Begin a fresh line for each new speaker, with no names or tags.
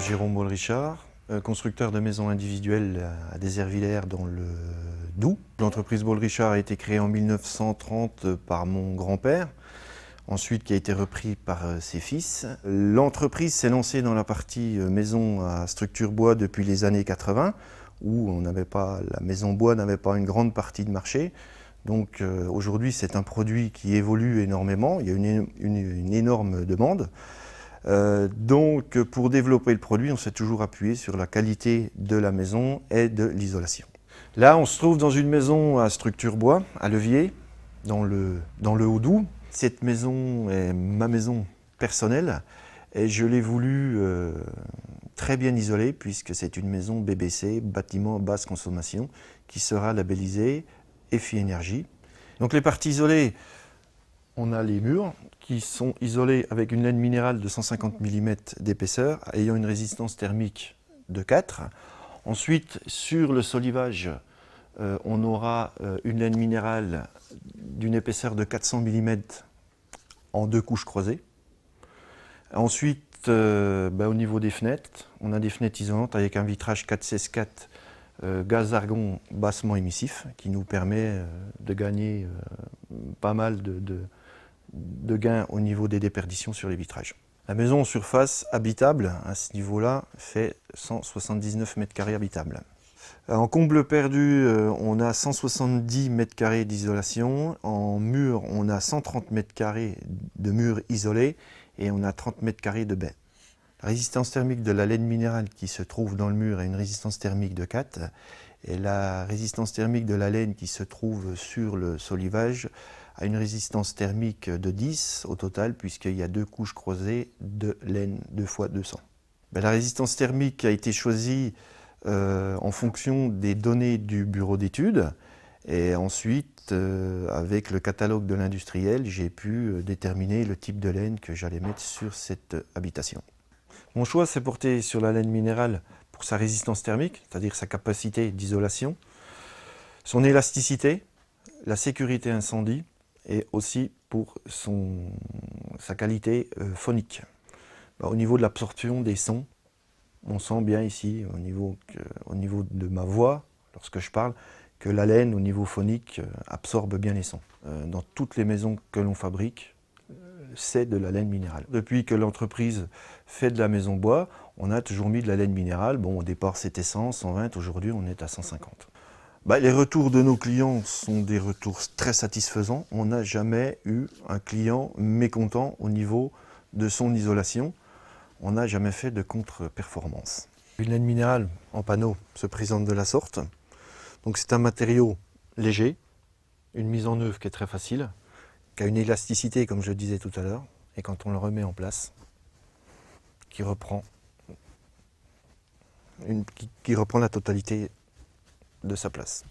Jérôme Boll-Richard, constructeur de maisons individuelles à Déservillers dans le Doubs. L'entreprise Boll-Richard a été créée en 1930 par mon grand-père, ensuite qui a été repris par ses fils. L'entreprise s'est lancée dans la partie maison à structure bois depuis les années 80, où la maison bois n'avait pas une grande partie de marché. Donc aujourd'hui c'est un produit qui évolue énormément, il y a une énorme demande. Donc pour développer le produit, on s'est toujours appuyé sur la qualité de la maison et de l'isolation. Là on se trouve dans une maison à structure bois, à levier, dans le Haut-Doubs. Cette maison est ma maison personnelle et je l'ai voulu très bien isolée puisque c'est une maison BBC, bâtiment basse consommation, qui sera labellisée EFI Énergie. Donc les parties isolées, on a les murs qui sont isolés avec une laine minérale de 150 mm d'épaisseur ayant une résistance thermique de 4. Ensuite, sur le solivage, on aura une laine minérale d'une épaisseur de 400 mm en 2 couches croisées. Ensuite, au niveau des fenêtres, on a des fenêtres isolantes avec un vitrage 4/16/4 gaz argon bassement émissif qui nous permet de gagner pas mal de gains au niveau des déperditions sur les vitrages. La maison en surface habitable, à ce niveau-là, fait 179 m² habitables. En comble perdu, on a 170 m² d'isolation. En mur, on a 130 m² de murs isolés et on a 30 m² de baies. La résistance thermique de la laine minérale qui se trouve dans le mur a une résistance thermique de 4 et la résistance thermique de la laine qui se trouve sur le solivage a une résistance thermique de 10 au total puisqu'il y a 2 couches croisées de laine 2 x 200. La résistance thermique a été choisie en fonction des données du bureau d'études et ensuite avec le catalogue de l'industriel j'ai pu déterminer le type de laine que j'allais mettre sur cette habitation. Mon choix s'est porté sur la laine minérale pour sa résistance thermique, c'est-à-dire sa capacité d'isolation, son élasticité, la sécurité incendie et aussi pour sa qualité phonique. Au niveau de l'absorption des sons, on sent bien ici, au niveau de ma voix, lorsque je parle, que la laine au niveau phonique absorbe bien les sons. Dans toutes les maisons que l'on fabrique, c'est de la laine minérale. Depuis que l'entreprise fait de la maison bois, on a toujours mis de la laine minérale. Bon, au départ c'était 100, 120, aujourd'hui on est à 150. Les retours de nos clients sont des retours très satisfaisants. On n'a jamais eu un client mécontent au niveau de son isolation. On n'a jamais fait de contre-performance. Une laine minérale en panneau se présente de la sorte. Donc c'est un matériau léger, une mise en œuvre qui est très facile, qui a une élasticité, comme je le disais tout à l'heure, et quand on le remet en place, qui reprend la totalité de sa place.